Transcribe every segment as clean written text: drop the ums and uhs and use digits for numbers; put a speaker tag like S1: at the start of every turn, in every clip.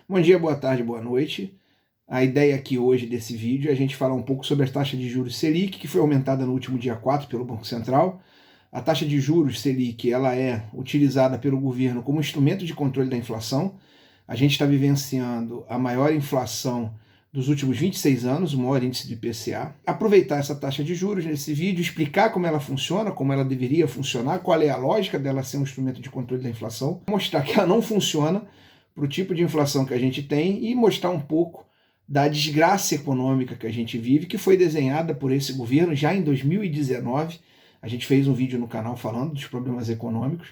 S1: Bom dia, boa tarde, boa noite. A ideia aqui hoje desse vídeo é a gente falar um pouco sobre a taxa de juros Selic, que foi aumentada no último dia 4 pelo Banco Central. A taxa de juros Selic ela é utilizada pelo governo como instrumento de controle da inflação. A gente está vivenciando a maior inflação dos últimos 26 anos, o maior índice de IPCA. Aproveitar essa taxa de juros nesse vídeo, explicar como ela funciona, como ela deveria funcionar, qual é a lógica dela ser um instrumento de controle da inflação, mostrar que ela não funciona para o tipo de inflação que a gente tem e mostrar um pouco da desgraça econômica que a gente vive, que foi desenhada por esse governo já em 2019. A gente fez um vídeo no canal falando dos problemas econômicos,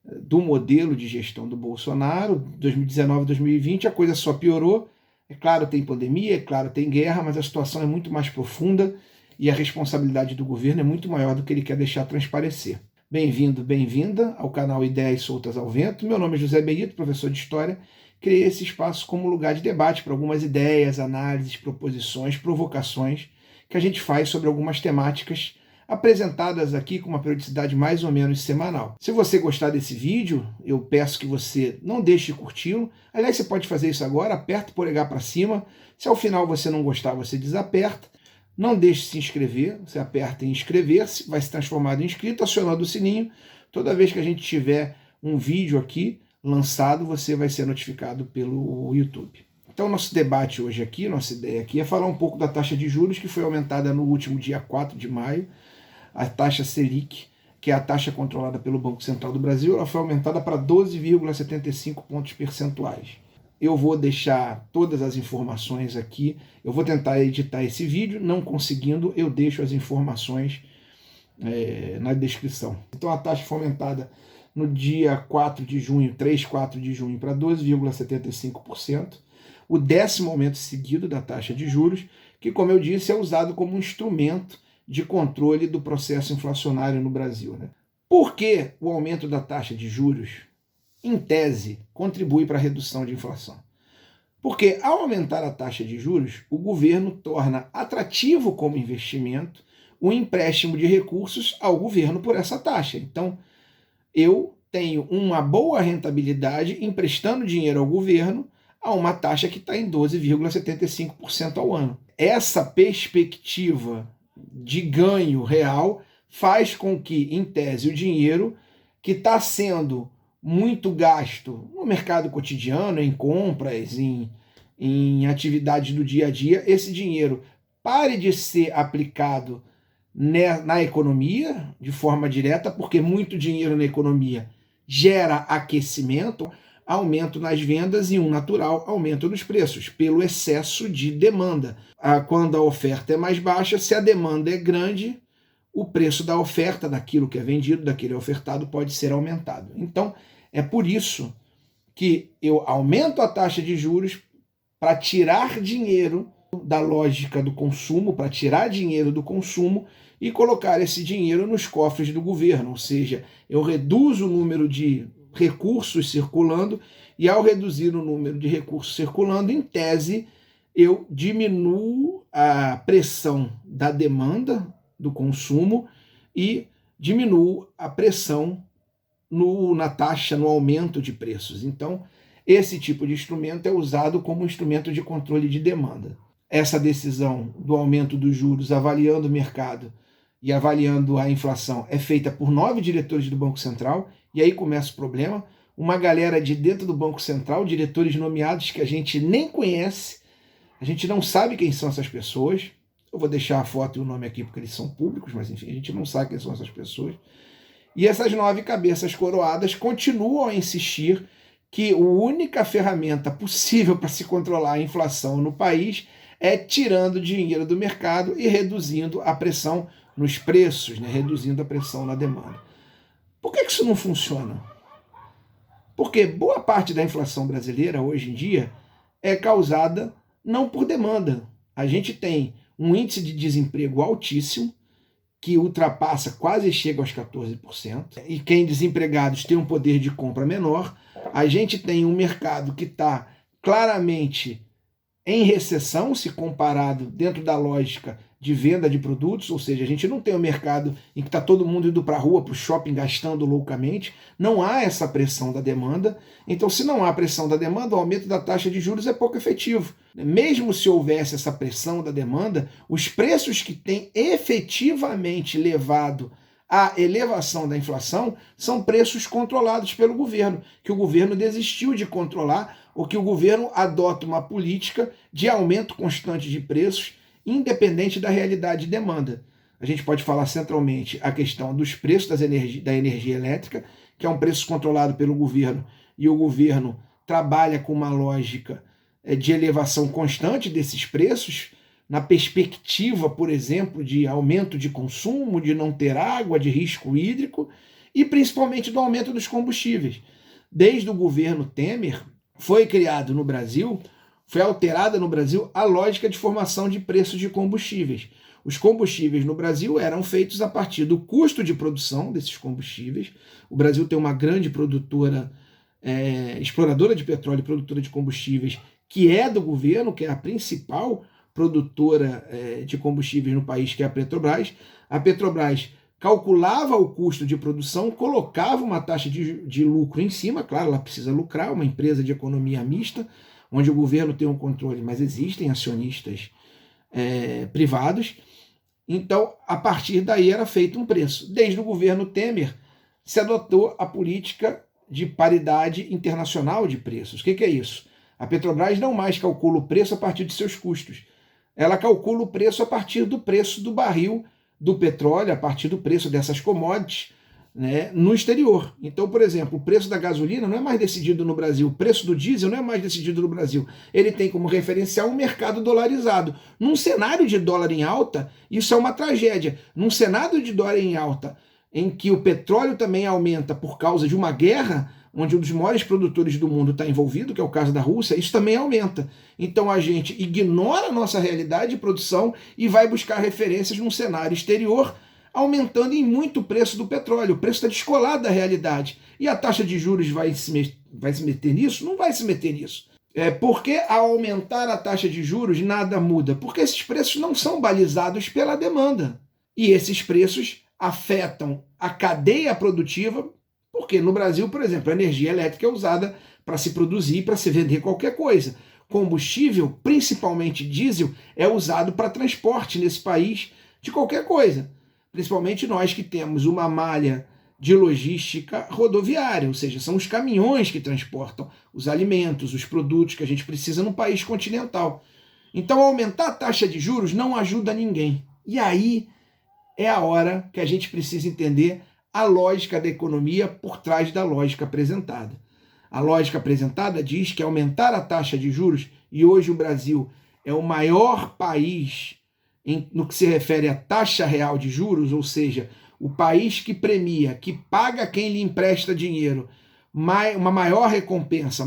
S1: do modelo de gestão do Bolsonaro, 2019 2020, a coisa só piorou. É claro, tem pandemia, é claro, tem guerra, mas a situação é muito mais profunda e a responsabilidade do governo é muito maior do que ele quer deixar transparecer. Bem-vindo, bem-vinda ao canal Ideias Soltas ao Vento. Meu nome é José Benito, professor de História. Criei esse espaço como lugar de debate para algumas ideias, análises, proposições, provocações que a gente faz sobre algumas temáticas apresentadas aqui com uma periodicidade mais ou menos semanal. Se você gostar desse vídeo, eu peço que você não deixe de curti-lo. Aliás, você pode fazer isso agora, aperta o polegar para cima. Se ao final você não gostar, você desaperta. Não deixe de se inscrever, você aperta em inscrever-se, vai se transformar em inscrito, acionando o sininho. Toda vez que a gente tiver um vídeo aqui lançado, você vai ser notificado pelo YouTube. Então, nosso debate hoje aqui, nossa ideia aqui é falar um pouco da taxa de juros que foi aumentada no último dia 4 de maio. A taxa Selic, que é a taxa controlada pelo Banco Central do Brasil, ela foi aumentada para 12,75 pontos percentuais. Eu vou deixar todas as informações aqui, eu vou tentar editar esse vídeo, não conseguindo, eu deixo as informações na descrição. Então a taxa foi aumentada no dia 4 de junho, 3, 4 de junho, para 12,75%, o 10º aumento seguido da taxa de juros, que, como eu disse, é usado como um instrumento de controle do processo inflacionário no Brasil. Por que o aumento da taxa de juros, em tese, contribui para a redução de inflação? Porque, ao aumentar a taxa de juros, o governo torna atrativo como investimento o empréstimo de recursos ao governo por essa taxa. Então, eu tenho uma boa rentabilidade emprestando dinheiro ao governo a uma taxa que está em 12,75% ao ano. Essa perspectiva de ganho real faz com que, em tese, o dinheiro que está sendo muito gasto no mercado cotidiano, em compras, em atividades do dia a dia, esse dinheiro pare de ser aplicado na economia de forma direta, porque muito dinheiro na economia gera aquecimento, aumento nas vendas e um natural aumento nos preços, pelo excesso de demanda. Quando a oferta é mais baixa, se a demanda é grande, o preço da oferta, daquilo que é vendido, daquele ofertado, pode ser aumentado. Então, é por isso que eu aumento a taxa de juros para tirar dinheiro da lógica do consumo, para tirar dinheiro do consumo e colocar esse dinheiro nos cofres do governo, ou seja, eu reduzo o número de recursos circulando e, ao reduzir o número de recursos circulando, em tese, eu diminuo a pressão da demanda do consumo e diminuo a pressão na taxa, no aumento de preços. Então, esse tipo de instrumento é usado como instrumento de controle de demanda. Essa decisão do aumento dos juros, avaliando o mercado e avaliando a inflação, é feita por 9 diretores do Banco Central, e aí começa o problema. Uma galera de dentro do Banco Central, diretores nomeados que a gente nem conhece, a gente não sabe quem são essas pessoas. Eu vou deixar a foto e o nome aqui porque eles são públicos, mas enfim, a gente não sabe quem são essas pessoas. E essas 9 cabeças coroadas continuam a insistir que a única ferramenta possível para se controlar a inflação no país é tirando dinheiro do mercado e reduzindo a pressão nos preços, reduzindo a pressão na demanda. Por que isso não funciona? Porque boa parte da inflação brasileira hoje em dia é causada não por demanda. A gente tem um índice de desemprego altíssimo, que ultrapassa, quase chega aos 14%, e quem desempregados tem um poder de compra menor. A gente tem um mercado que está claramente em recessão, se comparado dentro da lógica de venda de produtos, ou seja, a gente não tem um mercado em que está todo mundo indo para a rua, para o shopping, gastando loucamente, não há essa pressão da demanda. Então, se não há pressão da demanda, o aumento da taxa de juros é pouco efetivo. Mesmo se houvesse essa pressão da demanda, os preços que têm efetivamente levado à elevação da inflação são preços controlados pelo governo, que o governo desistiu de controlar, ou que o governo adota uma política de aumento constante de preços, independente da realidade de demanda. A gente pode falar centralmente a questão dos preços da energia elétrica, que é um preço controlado pelo governo, e o governo trabalha com uma lógica de elevação constante desses preços, na perspectiva, por exemplo, de aumento de consumo, de não ter água, de risco hídrico, e principalmente do aumento dos combustíveis. Desde o governo Temer, foi criado no Brasil, foi alterada no Brasil a lógica de formação de preços de combustíveis. Os combustíveis no Brasil eram feitos a partir do custo de produção desses combustíveis. O Brasil tem uma grande produtora, exploradora de petróleo e produtora de combustíveis, que é do governo, que é a principal produtora de combustíveis no país, que é a Petrobras. A Petrobras calculava o custo de produção, colocava uma taxa de lucro em cima, claro, ela precisa lucrar, uma empresa de economia mista, onde o governo tem um controle, mas existem acionistas privados. Então, a partir daí era feito um preço. Desde o governo Temer, se adotou a política de paridade internacional de preços. O que é isso? A Petrobras não mais calcula o preço a partir de seus custos. Ela calcula o preço a partir do preço do barril do petróleo, a partir do preço dessas commodities, né, no exterior. Então, por exemplo, o preço da gasolina não é mais decidido no Brasil, o preço do diesel não é mais decidido no Brasil. Ele tem como referencial um mercado dolarizado. Num cenário de dólar em alta, isso é uma tragédia. Num cenário de dólar em alta, em que o petróleo também aumenta por causa de uma guerra, onde um dos maiores produtores do mundo está envolvido, que é o caso da Rússia, isso também aumenta. Então a gente ignora a nossa realidade de produção e vai buscar referências num cenário exterior, aumentando em muito o preço do petróleo. O preço está descolado da realidade. E a taxa de juros vai se meter nisso? Não vai se meter nisso. Porque ao aumentar a taxa de juros nada muda? Porque esses preços não são balizados pela demanda. E esses preços afetam a cadeia produtiva, porque no Brasil, por exemplo, a energia elétrica é usada para se produzir, para se vender qualquer coisa. Combustível, principalmente diesel, é usado para transporte nesse país de qualquer coisa. Principalmente nós que temos uma malha de logística rodoviária, ou seja, são os caminhões que transportam os alimentos, os produtos que a gente precisa num país continental. Então, aumentar a taxa de juros não ajuda ninguém. E aí é a hora que a gente precisa entender a lógica da economia por trás da lógica apresentada. A lógica apresentada diz que aumentar a taxa de juros, e hoje o Brasil é o maior país no que se refere à taxa real de juros, ou seja, o país que premia, que paga quem lhe empresta dinheiro, uma maior recompensa.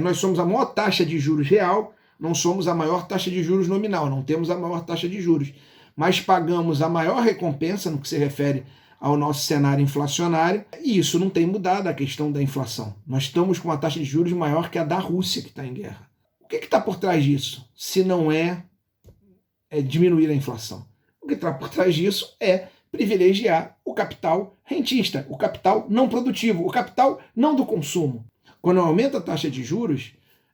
S1: Nós somos a maior taxa de juros real, não somos a maior taxa de juros nominal, não temos a maior taxa de juros, mas pagamos a maior recompensa no que se refere ao nosso cenário inflacionário, e isso não tem mudado a questão da inflação. Nós estamos com uma taxa de juros maior que a da Rússia, que está em guerra. O que está por trás disso, se não é diminuir a inflação? O que está por trás disso é privilegiar o capital rentista, o capital não produtivo, o capital não do consumo. Quando eu aumento a taxa de juros,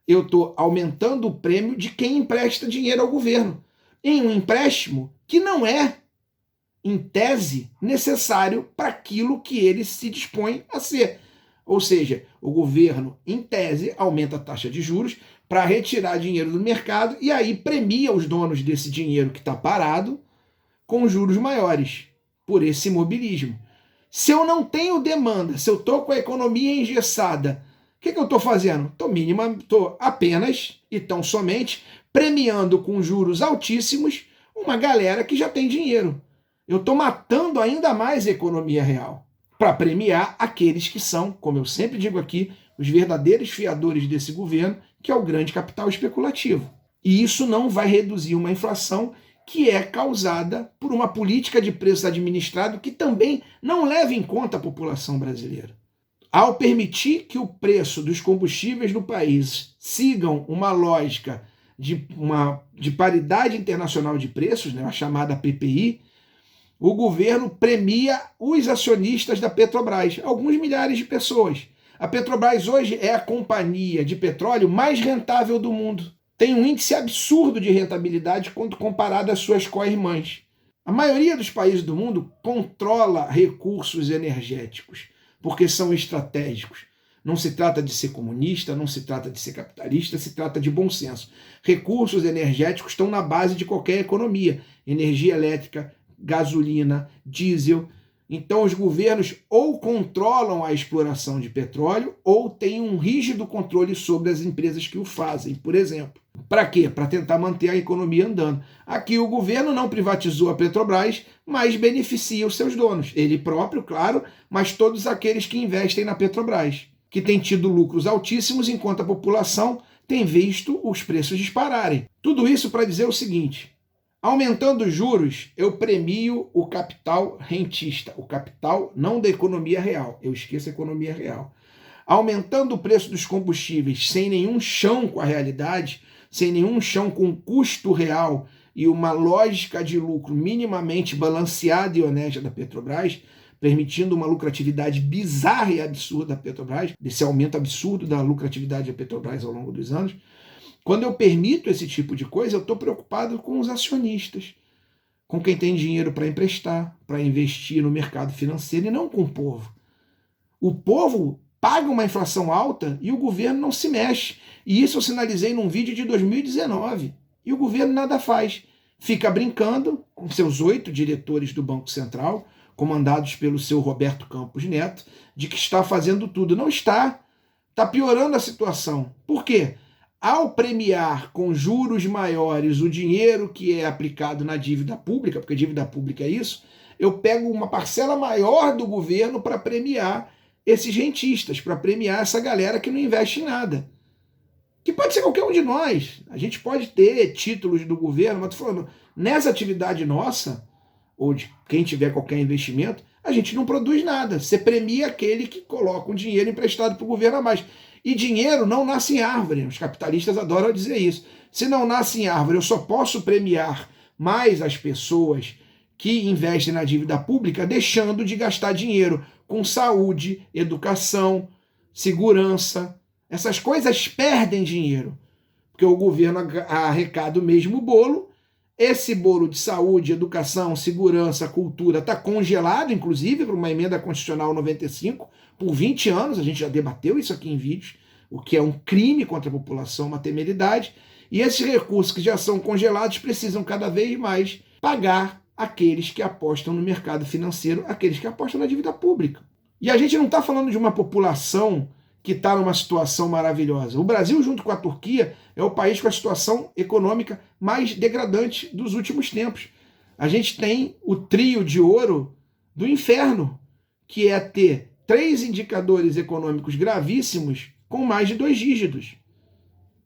S1: eu estou aumentando o prêmio de quem empresta dinheiro ao governo, em um empréstimo que não é, em tese, necessário para aquilo que ele se dispõe a ser. Ou seja, o governo, em tese, aumenta a taxa de juros para retirar dinheiro do mercado e aí premia os donos desse dinheiro que está parado com juros maiores, por esse imobilismo. Se eu não tenho demanda, se eu estou com a economia engessada, o que eu estou fazendo? Estou apenas e tão somente premiando com juros altíssimos uma galera que já tem dinheiro. Eu estou matando ainda mais a economia real para premiar aqueles que são, como eu sempre digo aqui, os verdadeiros fiadores desse governo, que é o grande capital especulativo. E isso não vai reduzir uma inflação que é causada por uma política de preços administrado que também não leva em conta a população brasileira. Ao permitir que o preço dos combustíveis no país sigam uma lógica de paridade internacional de preços, né, a chamada PPI, o governo premia os acionistas da Petrobras, alguns milhares de pessoas. A Petrobras hoje é a companhia de petróleo mais rentável do mundo. Tem um índice absurdo de rentabilidade quando comparado às suas co-irmãs. A maioria dos países do mundo controla recursos energéticos, porque são estratégicos. Não se trata de ser comunista, não se trata de ser capitalista, se trata de bom senso. Recursos energéticos estão na base de qualquer economia. Energia elétrica, gasolina, diesel. Então os governos ou controlam a exploração de petróleo ou têm um rígido controle sobre as empresas que o fazem, por exemplo. Para quê? Para tentar manter a economia andando. Aqui o governo não privatizou a Petrobras, mas beneficia os seus donos. Ele próprio, claro, mas todos aqueles que investem na Petrobras, que tem tido lucros altíssimos enquanto a população tem visto os preços dispararem. Tudo isso para dizer o seguinte: aumentando os juros, eu premio o capital rentista, o capital não da economia real, eu esqueço a economia real. Aumentando o preço dos combustíveis sem nenhum chão com a realidade, sem nenhum chão com custo real e uma lógica de lucro minimamente balanceada e honesta da Petrobras, permitindo uma lucratividade bizarra e absurda da Petrobras, desse aumento absurdo da lucratividade da Petrobras ao longo dos anos. Quando eu permito esse tipo de coisa, eu estou preocupado com os acionistas, com quem tem dinheiro para emprestar, para investir no mercado financeiro e não com o povo. O povo paga uma inflação alta e o governo não se mexe. E isso eu sinalizei num vídeo de 2019. E o governo nada faz. Fica brincando com seus 8 diretores do Banco Central, comandados pelo seu Roberto Campos Neto, de que está fazendo tudo. Não está. Está piorando a situação. Por quê? Ao premiar com juros maiores o dinheiro que é aplicado na dívida pública, porque dívida pública é isso, eu pego uma parcela maior do governo para premiar esses rentistas, para premiar essa galera que não investe em nada. Que pode ser qualquer um de nós. A gente pode ter títulos do governo, mas estou falando, nessa atividade nossa, ou de quem tiver qualquer investimento, a gente não produz nada. Você premia aquele que coloca um dinheiro emprestado para o governo a mais. E dinheiro não nasce em árvore. Os capitalistas adoram dizer isso. Se não nasce em árvore, eu só posso premiar mais as pessoas que investem na dívida pública, deixando de gastar dinheiro com saúde, educação, segurança. Essas coisas perdem dinheiro, porque o governo arrecada o mesmo bolo. Esse bolo de saúde, educação, segurança, cultura está congelado, inclusive, por uma emenda constitucional 95, por 20 anos. A gente já debateu isso aqui em vídeos, o que é um crime contra a população, uma temeridade. E esses recursos que já são congelados precisam cada vez mais pagar aqueles que apostam no mercado financeiro, aqueles que apostam na dívida pública. E a gente não está falando de uma população que está numa situação maravilhosa. O Brasil, junto com a Turquia, é o país com a situação econômica mais degradante dos últimos tempos. A gente tem o trio de ouro do inferno, que é ter 3 indicadores econômicos gravíssimos com mais de 2 dígitos.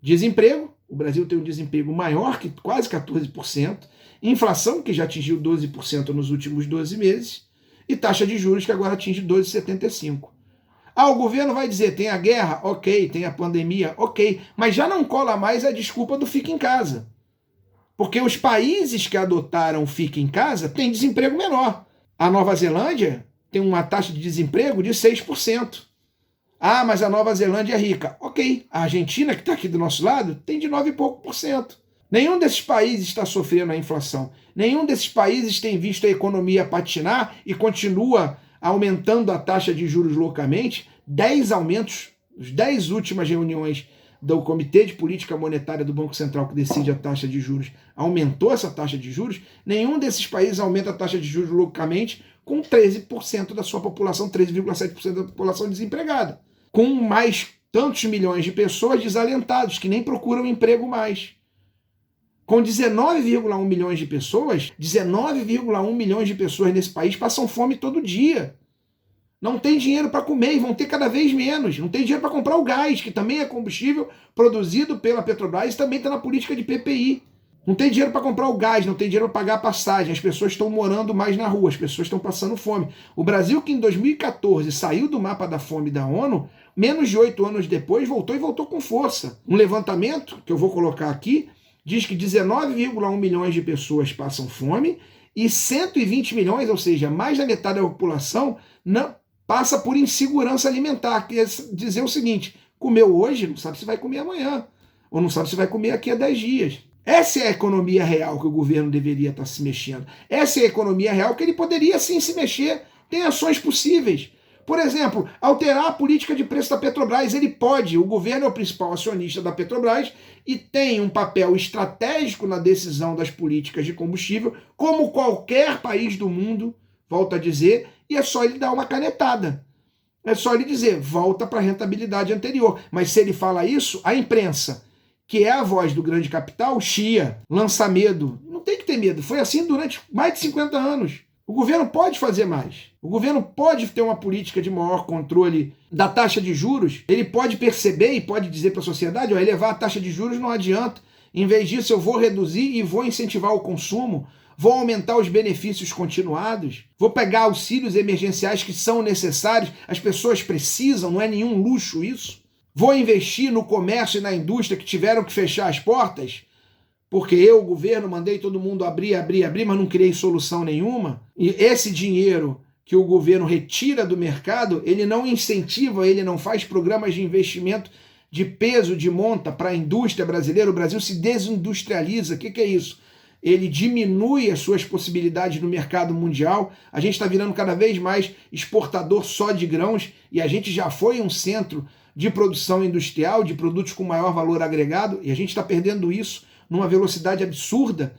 S1: Desemprego, o Brasil tem um desemprego maior que quase 14%, inflação, que já atingiu 12% nos últimos 12 meses, e taxa de juros, que agora atinge 12,75%. Ah, o governo vai dizer, tem a guerra? Ok, tem a pandemia? Ok, mas já não cola mais a desculpa do fica em casa. Porque os países que adotaram o fica em casa têm desemprego menor. A Nova Zelândia tem uma taxa de desemprego de 6%. Ah, mas a Nova Zelândia é rica. Ok, a Argentina, que está aqui do nosso lado, tem de 9 e pouco por cento. Nenhum desses países está sofrendo a inflação. Nenhum desses países tem visto a economia patinar e continua aumentando a taxa de juros loucamente. 10 aumentos, as 10 últimas reuniões do Comitê de Política Monetária do Banco Central, que decide a taxa de juros, aumentou essa taxa de juros. Nenhum desses países aumenta a taxa de juros loucamente com 13% da sua população, 13,7% da população desempregada. Com mais tantos milhões de pessoas desalentados, que nem procuram emprego mais. Com 19,1 milhões de pessoas, 19,1 milhões de pessoas nesse país passam fome todo dia. Não tem dinheiro para comer e vão ter cada vez menos. Não tem dinheiro para comprar o gás, que também é combustível produzido pela Petrobras e também está na política de PPI. Não tem dinheiro para comprar o gás, não tem dinheiro para pagar a passagem. As pessoas estão morando mais na rua, as pessoas estão passando fome. O Brasil, que em 2014 saiu do mapa da fome da ONU, menos de 8 anos depois voltou e voltou com força. Um levantamento, que eu vou colocar aqui, diz que 19,1 milhões de pessoas passam fome e 120 milhões, ou seja, mais da metade da população, não passa por insegurança alimentar. Quer dizer o seguinte: comeu hoje, não sabe se vai comer amanhã, ou não sabe se vai comer aqui a 10 dias. Essa é a economia real que o governo deveria estar se mexendo. Essa é a economia real que ele poderia sim se mexer. Tem ações possíveis. Por exemplo, alterar a política de preço da Petrobras. Ele pode, o governo é o principal acionista da Petrobras e tem um papel estratégico na decisão das políticas de combustível, como qualquer país do mundo, volto a dizer, e é só ele dar uma canetada. É só ele dizer, volta para a rentabilidade anterior. Mas se ele fala isso, a imprensa, que é a voz do grande capital, chia, lança medo. Não tem que ter medo. Foi assim durante mais de 50 anos. O governo pode fazer mais. O governo pode ter uma política de maior controle da taxa de juros. Ele pode perceber e pode dizer para a sociedade, ó, elevar a taxa de juros não adianta. Em vez disso, eu vou reduzir e vou incentivar o consumo. Vou aumentar os benefícios continuados. Vou pegar auxílios emergenciais que são necessários. As pessoas precisam, não é nenhum luxo isso. Vou investir no comércio e na indústria que tiveram que fechar as portas, porque eu, o governo, mandei todo mundo abrir, mas não criei solução nenhuma. E esse dinheiro que o governo retira do mercado, ele não incentiva, ele não faz programas de investimento de peso, de monta para a indústria brasileira. O Brasil se desindustrializa. O que é isso? Ele diminui as suas possibilidades no mercado mundial. A gente está virando cada vez mais exportador só de grãos e a gente já foi um centro de produção industrial, de produtos com maior valor agregado, e a gente está perdendo isso numa velocidade absurda.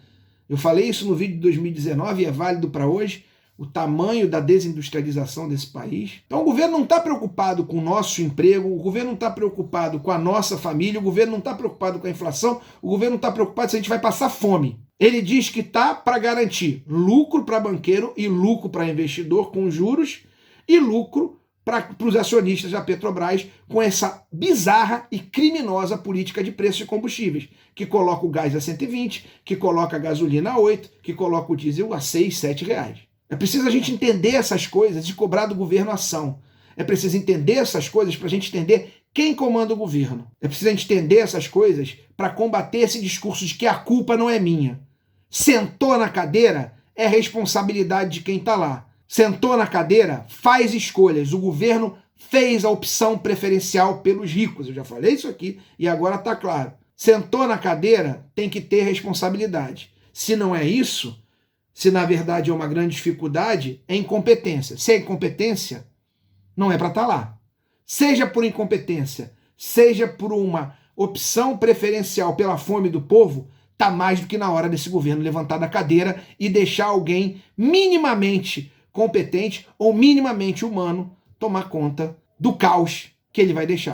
S1: Eu falei isso no vídeo de 2019 e é válido para hoje, o tamanho da desindustrialização desse país. Então o governo não está preocupado com o nosso emprego, o governo não está preocupado com a nossa família, o governo não está preocupado com a inflação, o governo não está preocupado se a gente vai passar fome. Ele diz que está para garantir lucro para banqueiro e lucro para investidor com juros e lucro para os acionistas da Petrobras com essa bizarra e criminosa política de preço de combustíveis, que coloca o gás a 120, que coloca a gasolina a 8, que coloca o diesel a 6, 7 reais. É preciso a gente entender essas coisas e cobrar do governo ação. É preciso entender essas coisas para a gente entender quem comanda o governo. É preciso a gente entender essas coisas para combater esse discurso de que a culpa não é minha. Sentou na cadeira, é responsabilidade de quem está lá. Sentou na cadeira, faz escolhas. O governo fez a opção preferencial pelos ricos. Eu já falei isso aqui e agora está claro. Sentou na cadeira, tem que ter responsabilidade. Se não é isso, se na verdade é uma grande dificuldade, é incompetência. Se é incompetência, não é para estar lá. Seja por incompetência, seja por uma opção preferencial pela fome do povo, está mais do que na hora desse governo levantar da cadeira e deixar alguém minimamente competente ou minimamente humano tomar conta do caos que ele vai deixar.